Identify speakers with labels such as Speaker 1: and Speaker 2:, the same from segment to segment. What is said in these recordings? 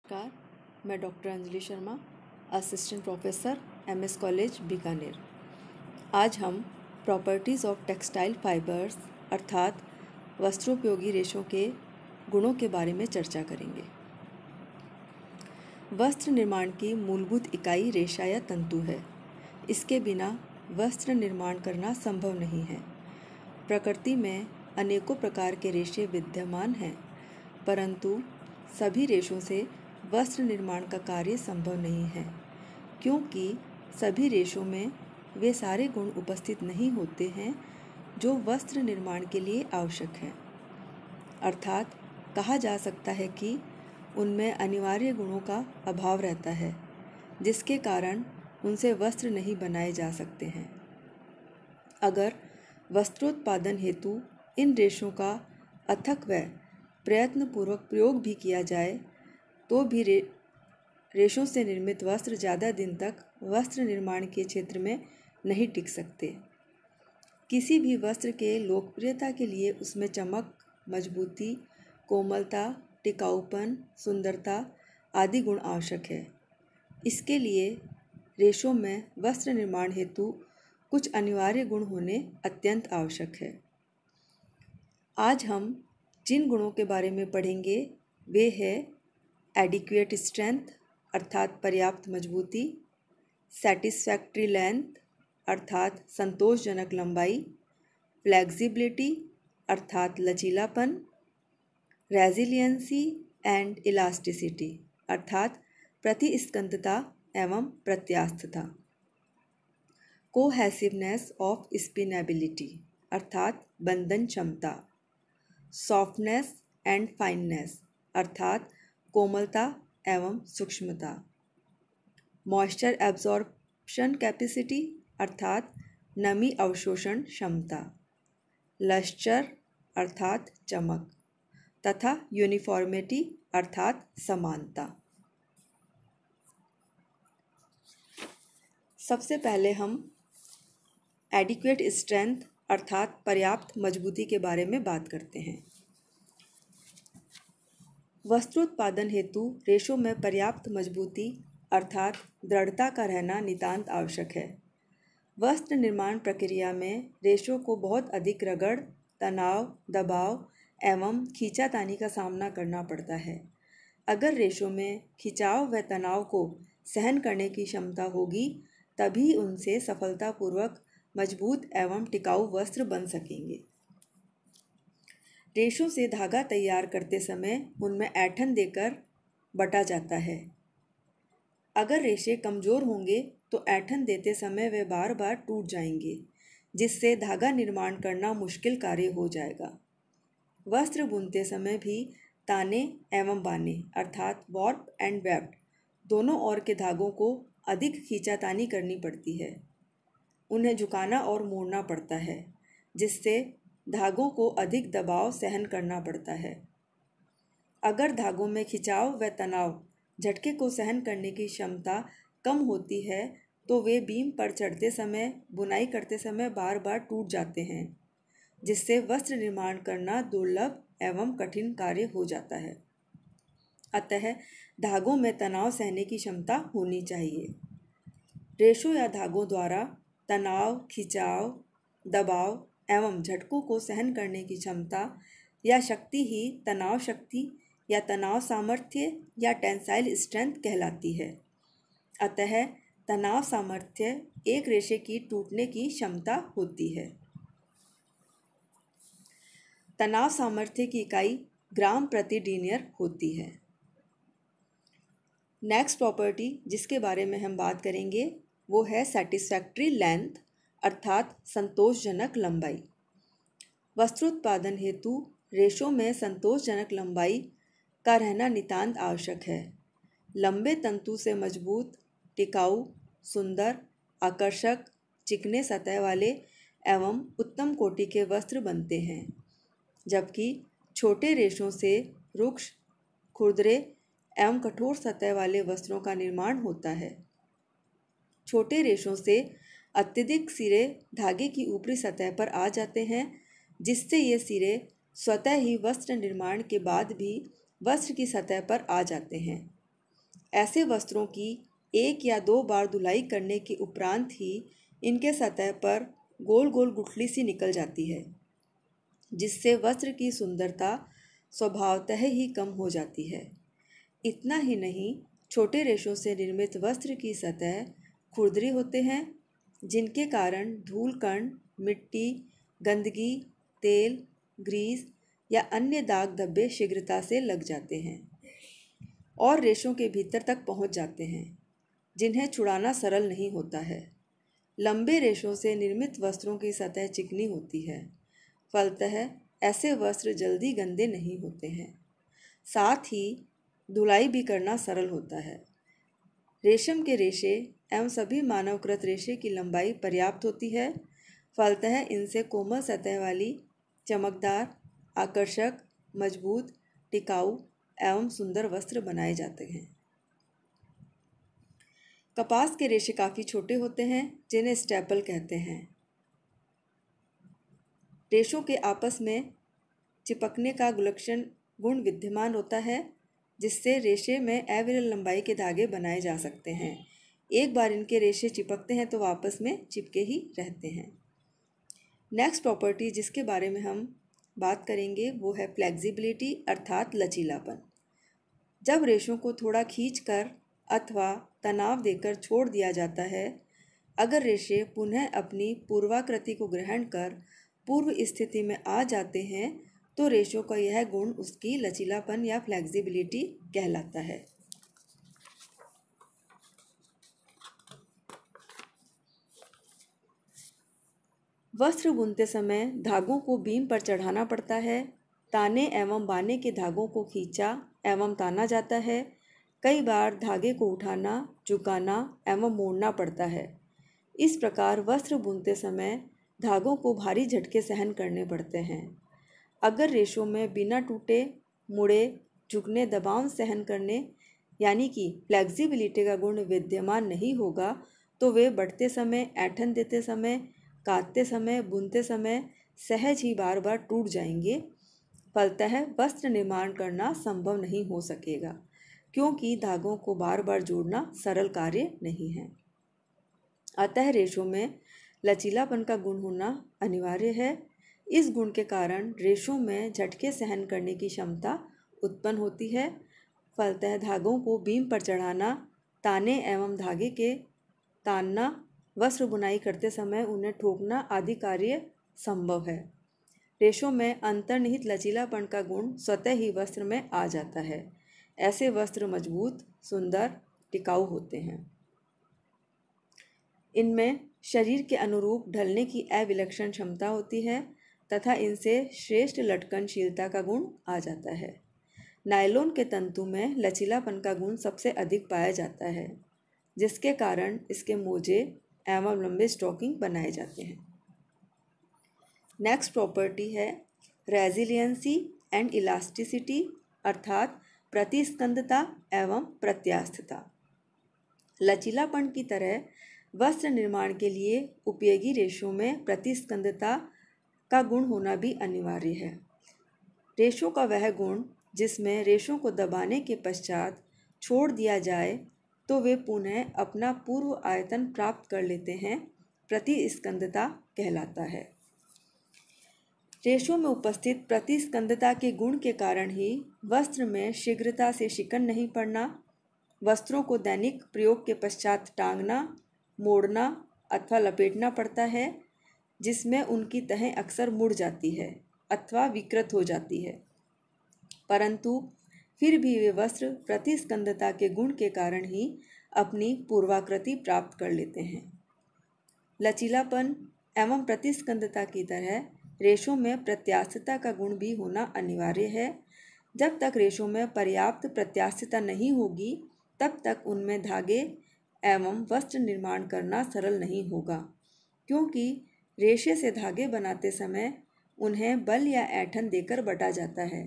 Speaker 1: नमस्कार, मैं doctor Anjali Sharma, assistant professor MS college Bikaner. आज हम प्रॉपर्टीज़ ऑफ टेक्सटाइल फाइबर्स अर्थात वस्त्रोपयोगी रेशों के गुणों के बारे में चर्चा करेंगे। वस्त्र निर्माण की मूलभूत इकाई रेशा या तंतु है। इसके बिना वस्त्र निर्माण करना संभव नहीं है। प्रकृति में अनेकों प्रकार के रेशे विद्यमान हैं, परंतु सभी रेशों से वस्त्र निर्माण का कार्य संभव नहीं है, क्योंकि सभी रेशों में वे सारे गुण उपस्थित नहीं होते हैं जो वस्त्र निर्माण के लिए आवश्यक हैं। अर्थात कहा जा सकता है कि उनमें अनिवार्य गुणों का अभाव रहता है, जिसके कारण उनसे वस्त्र नहीं बनाए जा सकते हैं। अगर वस्त्रोत्पादन हेतु इन रेशों का अथक व प्रयत्नपूर्वक प्रयोग भी किया जाए तो भी रेशों से निर्मित वस्त्र ज़्यादा दिन तक वस्त्र निर्माण के क्षेत्र में नहीं टिक सकते। किसी भी वस्त्र के लोकप्रियता के लिए उसमें चमक, मजबूती, कोमलता, टिकाऊपन, सुंदरता आदि गुण आवश्यक है। इसके लिए रेशों में वस्त्र निर्माण हेतु कुछ अनिवार्य गुण होने अत्यंत आवश्यक है। आज हम जिन गुणों के बारे में पढ़ेंगे वे है एडिक्वेट स्ट्रेंथ अर्थात पर्याप्त मजबूती, सेटिस्फैक्ट्री लेंथ अर्थात संतोषजनक लंबाई, फ्लेक्सिबिलिटी अर्थात लचीलापन, रेजिलियंसी एंड इलास्टिसिटी अर्थात प्रतिस्कंदता एवं प्रत्यास्थता, कोहेसिवनेस ऑफ स्पिनेबिलिटी अर्थात बंधन क्षमता, सॉफ्टनेस एंड फाइननेस अर्थात कोमलता एवं सूक्ष्मता, मॉइस्चर एब्जॉर्प्शन कैपेसिटी अर्थात नमी अवशोषण क्षमता, लस्टर अर्थात चमक तथा यूनिफॉर्मिटी अर्थात समानता। सबसे पहले हम एडिक्वेट स्ट्रेंथ अर्थात पर्याप्त मजबूती के बारे में बात करते हैं। वस्त्रोत्पादन हेतु रेशों में पर्याप्त मजबूती अर्थात दृढ़ता का रहना नितांत आवश्यक है। वस्त्र निर्माण प्रक्रिया में रेशों को बहुत अधिक रगड़, तनाव, दबाव एवं खींचातानी का सामना करना पड़ता है। अगर रेशों में खिंचाव व तनाव को सहन करने की क्षमता होगी, तभी उनसे सफलतापूर्वक मजबूत एवं टिकाऊ वस्त्र बन सकेंगे। रेशों से धागा तैयार करते समय उनमें ऐंठन देकर बटा जाता है। अगर रेशे कमज़ोर होंगे तो ऐंठन देते समय वे बार बार टूट जाएंगे, जिससे धागा निर्माण करना मुश्किल कार्य हो जाएगा। वस्त्र बुनते समय भी ताने एवं बाने अर्थात वॉर्प एंड वेफ्ट दोनों ओर के धागों को अधिक खींचातानी करनी पड़ती है। उन्हें झुकाना और मोड़ना पड़ता है, जिससे धागों को अधिक दबाव सहन करना पड़ता है। अगर धागों में खिंचाव व तनाव झटके को सहन करने की क्षमता कम होती है तो वे बीम पर चढ़ते समय, बुनाई करते समय बार बार टूट जाते हैं, जिससे वस्त्र निर्माण करना दुर्लभ एवं कठिन कार्य हो जाता है। अतः धागों में तनाव सहने की क्षमता होनी चाहिए। रेशों या धागों द्वारा तनाव, खिंचाव, दबाव एवं झटकों को सहन करने की क्षमता या शक्ति ही तनाव शक्ति या तनाव सामर्थ्य या टेंसाइल स्ट्रेंथ कहलाती है। अतः तनाव सामर्थ्य एक रेशे की टूटने की क्षमता होती है। तनाव सामर्थ्य की इकाई ग्राम प्रति डीनियर होती है। नेक्स्ट प्रॉपर्टी जिसके बारे में हम बात करेंगे वो है सेटिस्फैक्ट्री लेंथ अर्थात संतोषजनक लंबाई। वस्त्रोत्पादन हेतु रेशों में संतोषजनक लंबाई का रहना नितांत आवश्यक है। लंबे तंतु से मजबूत, टिकाऊ, सुंदर, आकर्षक, चिकने सतह वाले एवं उत्तम कोटि के वस्त्र बनते हैं, जबकि छोटे रेशों से रुक्ष, खुरदरे एवं कठोर सतह वाले वस्त्रों का निर्माण होता है। छोटे रेशों से अत्यधिक सिरे धागे की ऊपरी सतह पर आ जाते हैं, जिससे ये सिरे स्वतः ही वस्त्र निर्माण के बाद भी वस्त्र की सतह पर आ जाते हैं। ऐसे वस्त्रों की 1 या 2 बार धुलाई करने के उपरांत ही इनके सतह पर गोल गोल गुठली सी निकल जाती है, जिससे वस्त्र की सुंदरता स्वभावतः ही कम हो जाती है। इतना ही नहीं, छोटे रेशों से निर्मित वस्त्र की सतह खुरदरी होते हैं, जिनके कारण धूल कण, मिट्टी, गंदगी, तेल, ग्रीस या अन्य दाग धब्बे शीघ्रता से लग जाते हैं और रेशों के भीतर तक पहुंच जाते हैं, जिन्हें छुड़ाना सरल नहीं होता है। लंबे रेशों से निर्मित वस्त्रों की सतह चिकनी होती है, फलतः ऐसे वस्त्र जल्दी गंदे नहीं होते हैं। साथ ही धुलाई भी करना सरल होता है। रेशम के रेशे एवं सभी मानवकृत रेशे की लंबाई पर्याप्त होती है, फलतः इनसे कोमल सतह वाली, चमकदार, आकर्षक, मजबूत, टिकाऊ एवं सुंदर वस्त्र बनाए जाते हैं। कपास के रेशे काफ़ी छोटे होते हैं, जिन्हें स्टेपल कहते हैं। रेशों के आपस में चिपकने का विलक्षण गुण विद्यमान होता है, जिससे रेशे में अविरल लंबाई के धागे बनाए जा सकते हैं। एक बार इनके रेशे चिपकते हैं तो आपस में चिपके ही रहते हैं। नेक्स्ट प्रॉपर्टी जिसके बारे में हम बात करेंगे वो है फ्लेक्सिबिलिटी अर्थात लचीलापन। जब रेशों को थोड़ा खींचकर अथवा तनाव देकर छोड़ दिया जाता है, अगर रेशे पुनः अपनी पूर्वाकृति को ग्रहण कर पूर्व स्थिति में आ जाते हैं तो रेशों का यह गुण उसकी लचीलापन या फ्लेक्सिबिलिटी कहलाता है। वस्त्र बुनते समय धागों को बीम पर चढ़ाना पड़ता है। ताने एवं बाने के धागों को खींचा एवं ताना जाता है। कई बार धागे को उठाना, झुकाना एवं मोड़ना पड़ता है। इस प्रकार वस्त्र बुनते समय धागों को भारी झटके सहन करने पड़ते हैं। अगर रेशों में बिना टूटे, मुड़े, झुकने, दबाव सहन करने यानी कि फ्लेक्सिबिलिटी का गुण विद्यमान नहीं होगा तो वे बढ़ते समय, ऐंठन देते समय, काटते समय, बुनते समय सहज ही बार बार टूट जाएंगे। फलतः वस्त्र निर्माण करना संभव नहीं हो सकेगा, क्योंकि धागों को बार बार जोड़ना सरल कार्य नहीं है। अतः रेशों में लचीलापन का गुण होना अनिवार्य है। इस गुण के कारण रेशों में झटके सहन करने की क्षमता उत्पन्न होती है। फलतः धागों को बीम पर चढ़ाना, ताने एवं धागे के तानना, वस्त्र बुनाई करते समय उन्हें ठोकना आदि कार्य संभव है। रेशों में अंतर्निहित लचीलापन का गुण स्वतः ही वस्त्र में आ जाता है। ऐसे वस्त्र मजबूत, सुंदर, टिकाऊ होते हैं। इनमें शरीर के अनुरूप ढलने की अविलक्षण क्षमता होती है तथा इनसे श्रेष्ठ लटकनशीलता का गुण आ जाता है। नायलॉन के तंतु में लचीलापन का गुण सबसे अधिक पाया जाता है, जिसके कारण इसके मोजे एवं लंबे स्टॉकिंग बनाए जाते हैं। नेक्स्ट प्रॉपर्टी है रेजिलियंसी एंड इलास्टिसिटी अर्थात प्रतिस्कंदता एवं प्रत्यास्थता। लचीलापन की तरह वस्त्र निर्माण के लिए उपयोगी रेशों में प्रतिस्कंदता का गुण होना भी अनिवार्य है। रेशों का वह गुण जिसमें रेशों को दबाने के पश्चात छोड़ दिया जाए तो वे पुनः अपना पूर्व आयतन प्राप्त कर लेते हैं, प्रतिस्कंदता कहलाता है। रेशों में उपस्थित प्रतिस्कंदता के गुण के कारण ही वस्त्र में शीघ्रता से शिकन नहीं पड़ना, वस्त्रों को दैनिक प्रयोग के पश्चात टांगना, मोड़ना अथवा लपेटना पड़ता है, जिसमें उनकी तहें अक्सर मुड़ जाती है अथवा विकृत हो जाती है, परंतु फिर भी वे वस्त्र प्रतिस्कंदता के गुण के कारण ही अपनी पूर्वाकृति प्राप्त कर लेते हैं। लचीलापन एवं प्रतिस्कंदता की तरह रेशों में प्रत्यास्थता का गुण भी होना अनिवार्य है। जब तक रेशों में पर्याप्त प्रत्यास्थता नहीं होगी तब तक उनमें धागे एवं वस्त्र निर्माण करना सरल नहीं होगा, क्योंकि रेशे से धागे बनाते समय उन्हें बल या ऐंठन देकर बटा जाता है।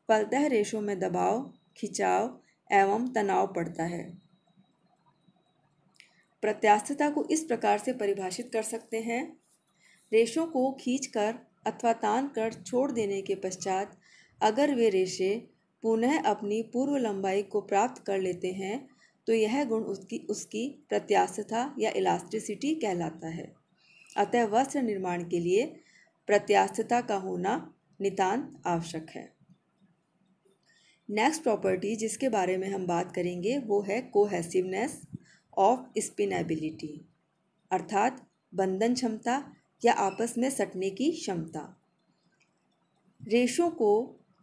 Speaker 1: फलतः रेशों में दबाव, खिंचाव एवं तनाव पड़ता है। प्रत्यास्थता को इस प्रकार से परिभाषित कर सकते हैं। रेशों को खींचकर अथवा तान कर छोड़ देने के पश्चात अगर वे रेशे पुनः अपनी पूर्व लंबाई को प्राप्त कर लेते हैं तो यह गुण उसकी प्रत्यास्थता या इलास्टिसिटी कहलाता है। अतः वस्त्र निर्माण के लिए प्रत्यास्थता का होना नितांत आवश्यक है। नेक्स्ट प्रॉपर्टी जिसके बारे में हम बात करेंगे वो है कोहेसिवनेस ऑफ स्पिनेबिलिटी, अर्थात बंधन क्षमता या आपस में सटने की क्षमता। रेशों को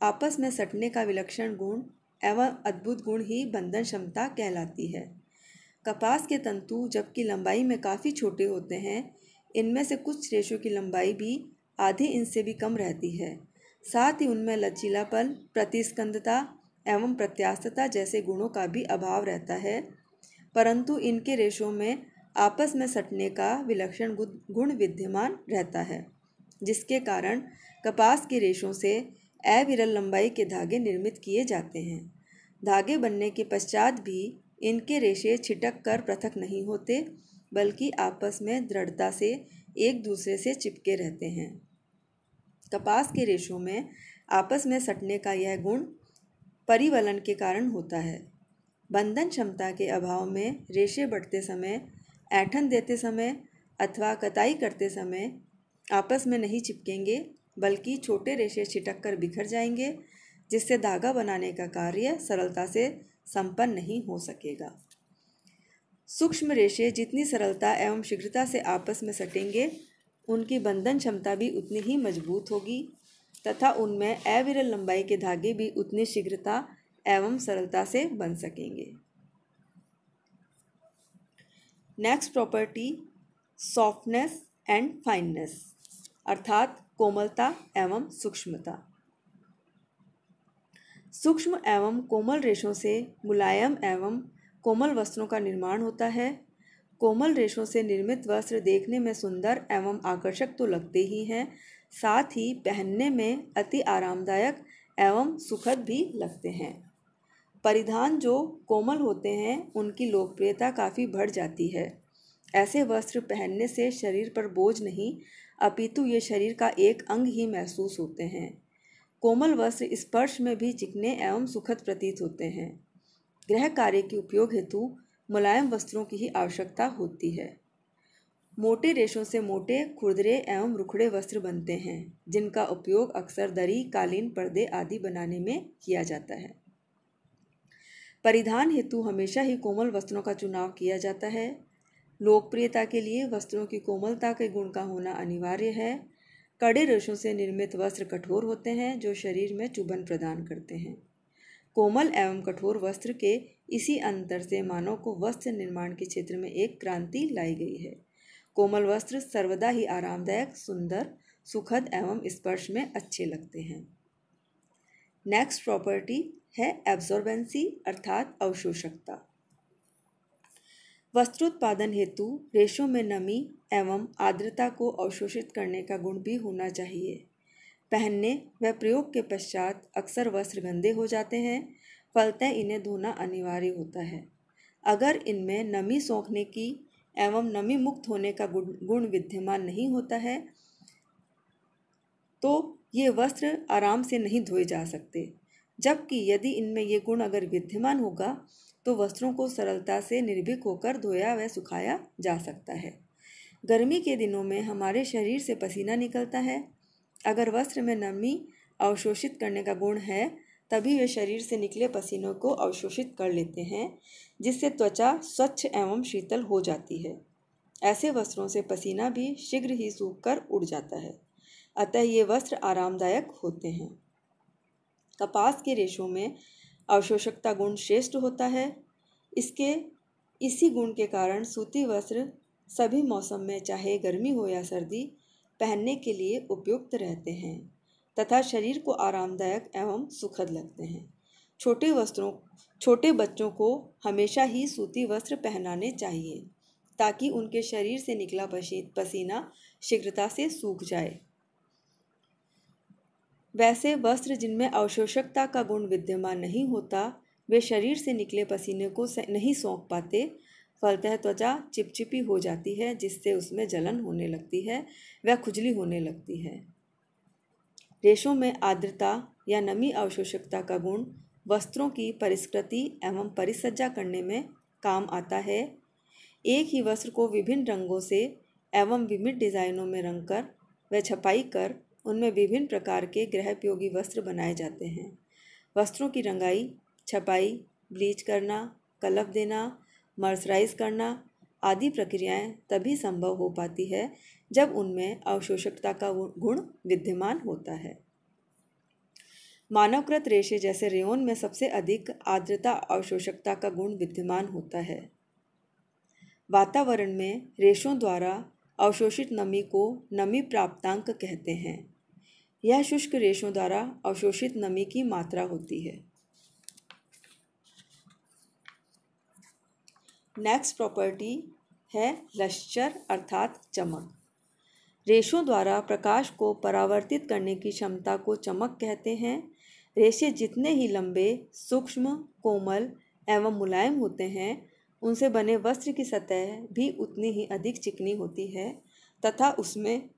Speaker 1: आपस में सटने का विलक्षण गुण एवं अद्भुत गुण ही बंधन क्षमता कहलाती है। कपास के तंतु जबकि लंबाई में काफ़ी छोटे होते हैं, इनमें से कुछ रेशों की लंबाई भी आधे इंच से भी कम रहती है। साथ ही उनमें लचीलापन, प्रतिस्कंदता एवं प्रत्यास्थता जैसे गुणों का भी अभाव रहता है, परंतु इनके रेशों में आपस में सटने का विलक्षण गुण विद्यमान रहता है, जिसके कारण कपास के रेशों से अविरल लंबाई के धागे निर्मित किए जाते हैं। धागे बनने के पश्चात भी इनके रेशे छिटक कर पृथक नहीं होते, बल्कि आपस में दृढ़ता से एक दूसरे से चिपके रहते हैं। कपास के रेशों में आपस में सटने का यह गुण परिवलन के कारण होता है। बंधन क्षमता के अभाव में रेशे बढ़ते समय, ऐंठन देते समय अथवा कताई करते समय आपस में नहीं चिपकेंगे, बल्कि छोटे रेशे छिटक कर बिखर जाएंगे, जिससे धागा बनाने का कार्य सरलता से संपन्न नहीं हो सकेगा। सूक्ष्म रेशे जितनी सरलता एवं शीघ्रता से आपस में सटेंगे, उनकी बंधन क्षमता भी उतनी ही मजबूत होगी तथा उनमें अविरल लंबाई के धागे भी उतनी शीघ्रता एवं सरलता से बन सकेंगे। Next property softness and fineness, अर्थात कोमलता एवं सूक्ष्मता। सूक्ष्म एवं कोमल रेशों से मुलायम एवं कोमल वस्त्रों का निर्माण होता है। कोमल रेशों से निर्मित वस्त्र देखने में सुंदर एवं आकर्षक तो लगते ही हैं, साथ ही पहनने में अति आरामदायक एवं सुखद भी लगते हैं। परिधान जो कोमल होते हैं उनकी लोकप्रियता काफ़ी बढ़ जाती है। ऐसे वस्त्र पहनने से शरीर पर बोझ नहीं, अपितु ये शरीर का एक अंग ही महसूस होते हैं। कोमल वस्त्र स्पर्श में भी चिकने एवं सुखद प्रतीत होते हैं। गृह कार्य के उपयोग हेतु मुलायम वस्त्रों की ही आवश्यकता होती है। मोटे रेशों से मोटे, खुरदरे एवं रुखड़े वस्त्र बनते हैं, जिनका उपयोग अक्सर दरी, कालीन, पर्दे आदि बनाने में किया जाता है। परिधान हेतु हमेशा ही कोमल वस्त्रों का चुनाव किया जाता है। लोकप्रियता के लिए वस्त्रों की कोमलता के गुण का होना अनिवार्य है। कड़े रेशों से निर्मित वस्त्र कठोर होते हैं, जो शरीर में चुभन प्रदान करते हैं। कोमल एवं कठोर वस्त्र के इसी अंतर से मानव को वस्त्र निर्माण के क्षेत्र में एक क्रांति लाई गई है। कोमल वस्त्र सर्वदा ही आरामदायक, सुंदर, सुखद एवं स्पर्श में अच्छे लगते हैं। नेक्स्ट प्रॉपर्टी है एब्जॉर्बेंसी, अर्थात अवशोषकता। वस्त्रोत्पादन हेतु रेशों में नमी एवं आर्द्रता को अवशोषित करने का गुण भी होना चाहिए। पहनने व प्रयोग के पश्चात अक्सर वस्त्र गंदे हो जाते हैं, फलतः इन्हें धोना अनिवार्य होता है। अगर इनमें नमी सोखने की एवं नमी मुक्त होने का गुण विद्यमान नहीं होता है तो ये वस्त्र आराम से नहीं धोए जा सकते, जबकि यदि इनमें ये गुण अगर विद्यमान होगा तो वस्त्रों को सरलता से निर्भीक होकर धोया व सुखाया जा सकता है। गर्मी के दिनों में हमारे शरीर से पसीना निकलता है। अगर वस्त्र में नमी अवशोषित करने का गुण है, तभी वे शरीर से निकले पसीनों को अवशोषित कर लेते हैं, जिससे त्वचा स्वच्छ एवं शीतल हो जाती है। ऐसे वस्त्रों से पसीना भी शीघ्र ही सूख कर उड़ जाता है, अतः ये वस्त्र आरामदायक होते हैं। कपास के रेशों में अवशोषकता गुण श्रेष्ठ होता है। इसी गुण के कारण सूती वस्त्र सभी मौसम में, चाहे गर्मी हो या सर्दी, पहनने के लिए उपयुक्त रहते हैं तथा शरीर को आरामदायक एवं सुखद लगते हैं। छोटे बच्चों को हमेशा ही सूती वस्त्र पहनाने चाहिए, ताकि उनके शरीर से निकला पसीना शीघ्रता से सूख जाए। वैसे वस्त्र जिनमें अवशोषकता का गुण विद्यमान नहीं होता, वे शरीर से निकले पसीने को नहीं सोख पाते, फलतः त्वचा चिपचिपी हो जाती है, जिससे उसमें जलन होने लगती है व खुजली होने लगती है। रेशों में आर्द्रता या नमी अवशोषकता का गुण वस्त्रों की परिष्कृति एवं परिसज्जा करने में काम आता है। एक ही वस्त्र को विभिन्न रंगों से एवं विभिन्न डिज़ाइनों में रंगकर व छपाई कर उनमें विभिन्न प्रकार के गृहोपयोगी वस्त्र बनाए जाते हैं। वस्त्रों की रंगाई, छपाई, ब्लीच करना, कलफ देना, मर्सराइज करना आदि प्रक्रियाएं तभी संभव हो पाती है जब उनमें अवशोषकता का गुण विद्यमान होता है। मानवकृत रेशे जैसे रेयॉन में सबसे अधिक आर्द्रता अवशोषकता का गुण विद्यमान होता है। वातावरण में रेशों द्वारा अवशोषित नमी को नमी प्राप्तांक कहते हैं। यह शुष्क रेशों द्वारा अवशोषित नमी की मात्रा होती है। नेक्स्ट प्रॉपर्टी है लश्चर अर्थात चमक। रेशों द्वारा प्रकाश को परावर्तित करने की क्षमता को चमक कहते हैं। रेशे जितने ही लंबे, सूक्ष्म, कोमल एवं मुलायम होते हैं, उनसे बने वस्त्र की सतह भी उतनी ही अधिक चिकनी होती है तथा उसमें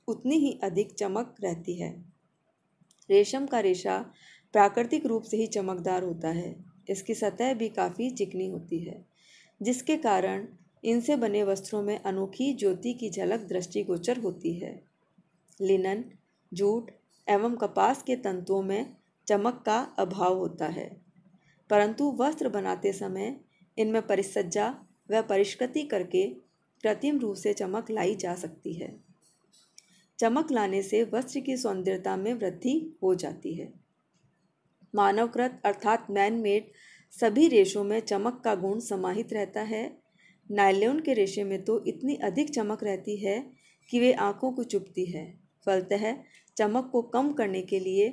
Speaker 1: उतनी ही अधिक चमक रहती है। रेशम का रेशा प्राकृतिक रूप से ही चमकदार होता है। इसकी सतह भी काफ़ी चिकनी होती है, जिसके कारण इनसे बने वस्त्रों में अनोखी ज्योति की झलक दृष्टिगोचर होती है। लिनन, जूट एवं कपास के तंतुओं में चमक का अभाव होता है, परंतु वस्त्र बनाते समय इनमें परिसज्जा व परिष्कृति करके कृत्रिम रूप से चमक लाई जा सकती है। चमक लाने से वस्त्र की सौंदर्यता में वृद्धि हो जाती है। मानवकृत अर्थात मैन मेड सभी रेशों में चमक का गुण समाहित रहता है। नायलॉन के रेशे में तो इतनी अधिक चमक रहती है कि वे आंखों को चुभती है। फलतः चमक को कम करने के लिए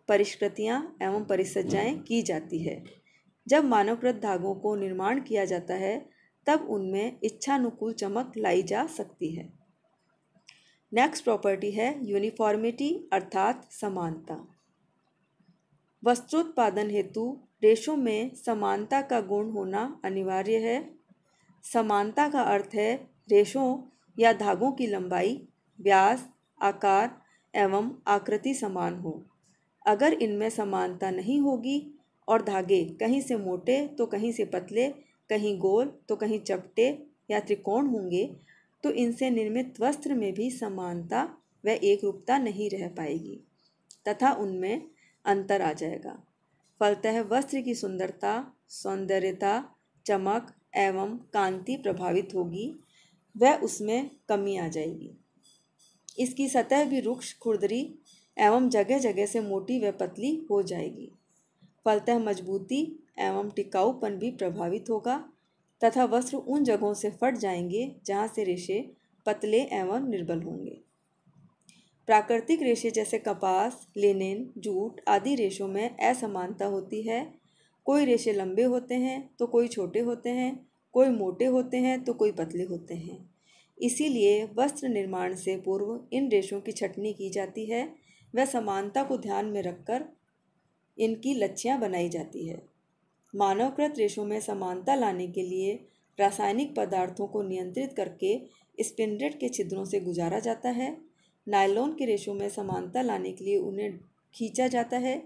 Speaker 1: परिष्कृतियाँ एवं परिसज्जाएँ की जाती है। जब मानवकृत धागों को निर्माण किया जाता है तब उनमें इच्छानुकूल चमक लाई जा सकती है। नेक्स्ट प्रॉपर्टी है यूनिफॉर्मिटी अर्थात समानता। वस्त्रोत्पादन हेतु रेशों में समानता का गुण होना अनिवार्य है। समानता का अर्थ है रेशों या धागों की लंबाई, व्यास, आकार एवं आकृति समान हो। अगर इनमें समानता नहीं होगी और धागे कहीं से मोटे तो कहीं से पतले, कहीं गोल तो कहीं चपटे या त्रिकोण होंगे, तो इनसे निर्मित वस्त्र में भी समानता व एकरूपता नहीं रह पाएगी तथा उनमें अंतर आ जाएगा। फलतः वस्त्र की सुंदरता, सौंदर्यता, चमक एवं कांति प्रभावित होगी व उसमें कमी आ जाएगी। इसकी सतह भी रुक्ष, खुरदरी एवं जगह जगह से मोटी व पतली हो जाएगी। फलतः मजबूती एवं टिकाऊपन भी प्रभावित होगा तथा वस्त्र उन जगहों से फट जाएंगे जहाँ से रेशे पतले एवं निर्बल होंगे। प्राकृतिक रेशे जैसे कपास, लिनेन, जूट आदि रेशों में असमानता होती है। कोई रेशे लंबे होते हैं तो कोई छोटे होते हैं, कोई मोटे होते हैं तो कोई पतले होते हैं। इसीलिए वस्त्र निर्माण से पूर्व इन रेशों की छँटनी की जाती है व समानता को ध्यान में रखकर इनकी लच्छियाँ बनाई जाती है। मानवकृत रेशों में समानता लाने के लिए रासायनिक पदार्थों को नियंत्रित करके स्पिंडलेट के छिद्रों से गुजारा जाता है। नायलॉन के रेशों में समानता लाने के लिए उन्हें खींचा जाता है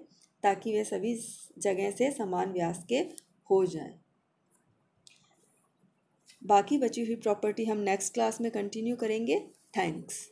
Speaker 1: ताकि वे सभी जगह से समान व्यास के हो जाएं। बाकी बची हुई प्रॉपर्टी हम नेक्स्ट क्लास में कंटिन्यू करेंगे। थैंक्स।